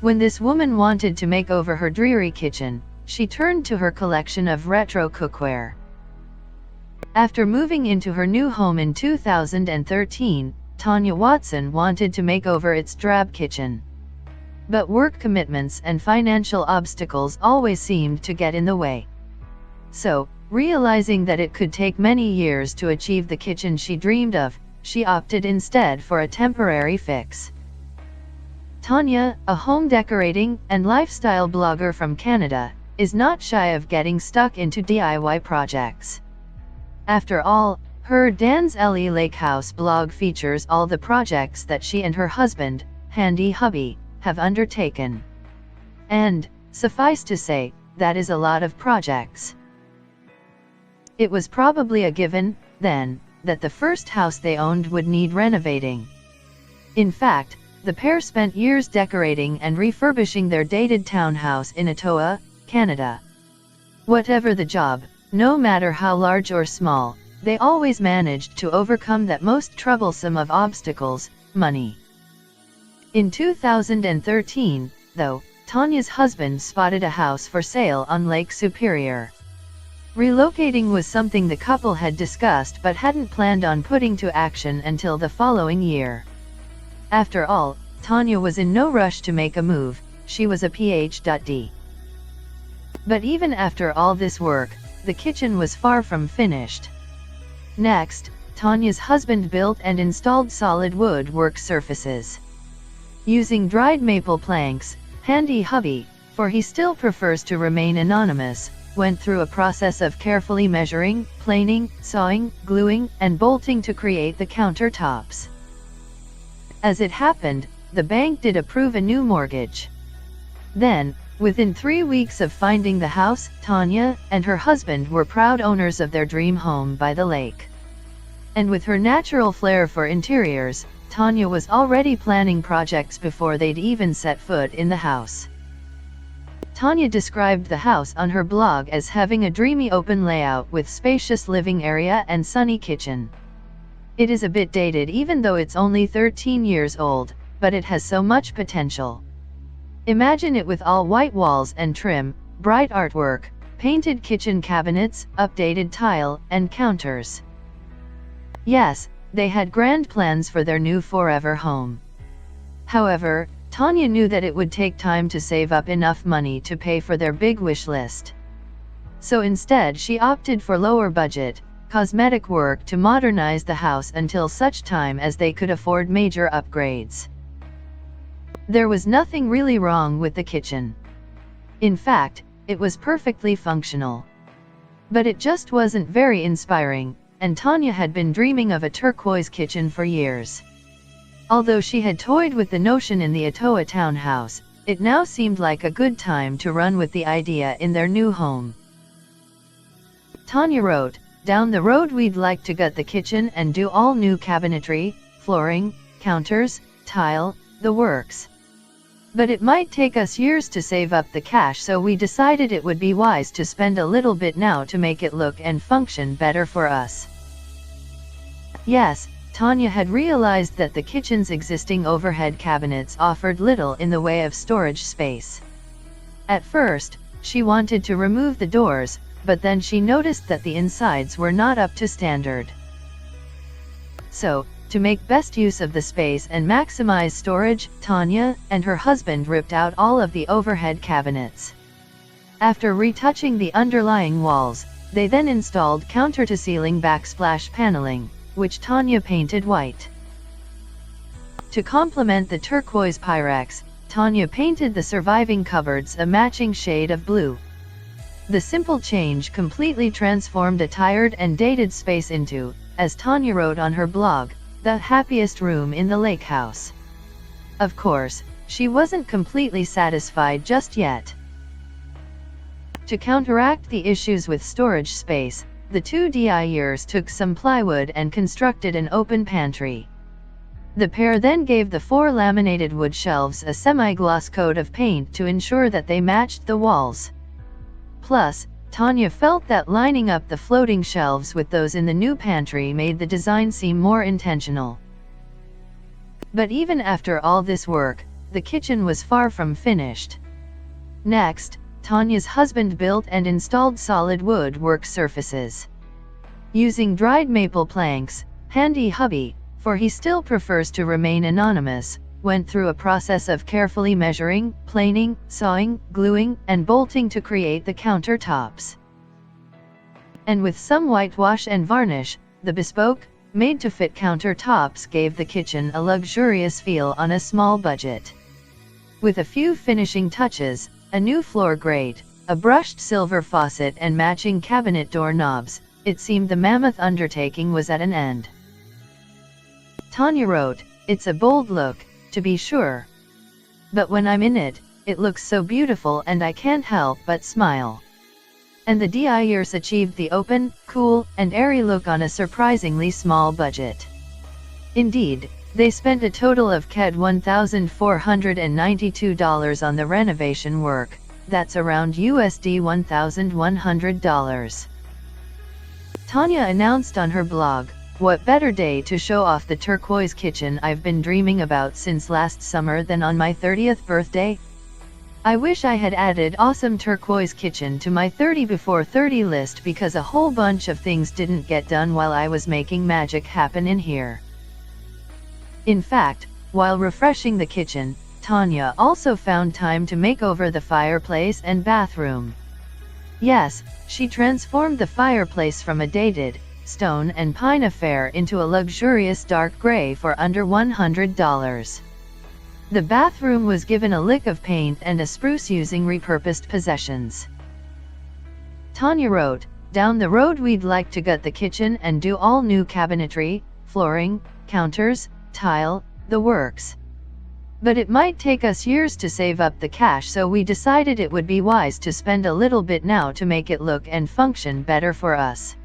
When this woman wanted to make over her dreary kitchen, she turned to her collection of retro cookware. After moving into her new home in 2013, Tanya Watson wanted to make over its drab kitchen. But work commitments and financial obstacles always seemed to get in the way. So, realizing that it could take many years to achieve the kitchen she dreamed of, she opted instead for a temporary fix. Tanya, a home decorating and lifestyle blogger from Canada, is not shy of getting stuck into DIY projects. After all, her Dan's Ellie Lake House blog features all the projects that she and her husband, Handy Hubby, have undertaken. And, suffice to say, that is a lot of projects. It was probably a given, then, that the first house they owned would need renovating. In fact, the pair spent years decorating and refurbishing their dated townhouse in Ottawa, Canada. Whatever the job, no matter how large or small, they always managed to overcome that most troublesome of obstacles, money. In 2013, though, Tanya's husband spotted a house for sale on Lake Superior. Relocating was something the couple had discussed but hadn't planned on putting to action until the following year. After all, Tanya was in no rush to make a move, she was a PhD. But even after all this work, the kitchen was far from finished. Next, Tanya's husband built and installed solid wood work surfaces. Using dried maple planks, Handy Hubby, for he still prefers to remain anonymous, went through a process of carefully measuring, planing, sawing, gluing, and bolting to create the countertops. As it happened, the bank did approve a new mortgage. Then, within 3 weeks of finding the house, Tanya and her husband were proud owners of their dream home by the lake. And with her natural flair for interiors, Tanya was already planning projects before they'd even set foot in the house. Tanya described the house on her blog as having a dreamy open layout with spacious living area and sunny kitchen. It is a bit dated even though it's only 13 years old, but it has so much potential. Imagine it with all white walls and trim, bright artwork, painted kitchen cabinets, updated tile, and counters. Yes, they had grand plans for their new forever home. However, Tanya knew that it would take time to save up enough money to pay for their big wish list. So instead she opted for lower budget, cosmetic work to modernize the house until such time as they could afford major upgrades. There was nothing really wrong with the kitchen. In fact, it was perfectly functional. But it just wasn't very inspiring, and Tanya had been dreaming of a turquoise kitchen for years. Although she had toyed with the notion in the Ottawa townhouse, it now seemed like a good time to run with the idea in their new home. Tanya wrote, "Down the road we'd like to gut the kitchen and do all new cabinetry, flooring, counters, tile, the works. But it might take us years to save up the cash, so we decided it would be wise to spend a little bit now to make it look and function better for us." Yes, Tanya had realized that the kitchen's existing overhead cabinets offered little in the way of storage space. At first, she wanted to remove the doors, but then she noticed that the insides were not up to standard. So, to make best use of the space and maximize storage, Tanya and her husband ripped out all of the overhead cabinets. After retouching the underlying walls, they then installed counter-to-ceiling backsplash paneling, which Tanya painted white. To complement the turquoise Pyrex, Tanya painted the surviving cupboards a matching shade of blue. The simple change completely transformed a tired and dated space into, as Tanya wrote on her blog, the happiest room in the lake house. Of course, she wasn't completely satisfied just yet. To counteract the issues with storage space, the two DIYers took some plywood and constructed an open pantry. The pair then gave the 4 laminated wood shelves a semi-gloss coat of paint to ensure that they matched the walls. Plus, Tanya felt that lining up the floating shelves with those in the new pantry made the design seem more intentional. But even after all this work, the kitchen was far from finished. Next, Tanya's husband built and installed solid wood work surfaces. Using dried maple planks, handy hubby, for he still prefers to remain anonymous, went through a process of carefully measuring, planing, sawing, gluing, and bolting to create the countertops. And with some whitewash and varnish, the bespoke, made-to-fit countertops gave the kitchen a luxurious feel on a small budget. With a few finishing touches, a new floor grate, a brushed silver faucet and matching cabinet door knobs, it seemed the mammoth undertaking was at an end. Tanya wrote, "It's a bold look, to be sure. But when I'm in it, it looks so beautiful and I can't help but smile." And the DIers achieved the open, cool, and airy look on a surprisingly small budget. Indeed, they spent a total of CAD $1,492 on the renovation work, that's around USD $1,100. Tanya announced on her blog, "What better day to show off the turquoise kitchen I've been dreaming about since last summer than on my 30th birthday? I wish I had added awesome turquoise kitchen to my 30 before 30 list because a whole bunch of things didn't get done while I was making magic happen in here." In fact, while refreshing the kitchen, Tanya also found time to make over the fireplace and bathroom. Yes, she transformed the fireplace from a dated, stone and pine affair into a luxurious dark gray for under $100. The bathroom was given a lick of paint and a spruce using repurposed possessions. Tanya wrote, "Down the road we'd like to gut the kitchen and do all new cabinetry, flooring, counters, tile, the works. But it might take us years to save up the cash, so we decided it would be wise to spend a little bit now to make it look and function better for us."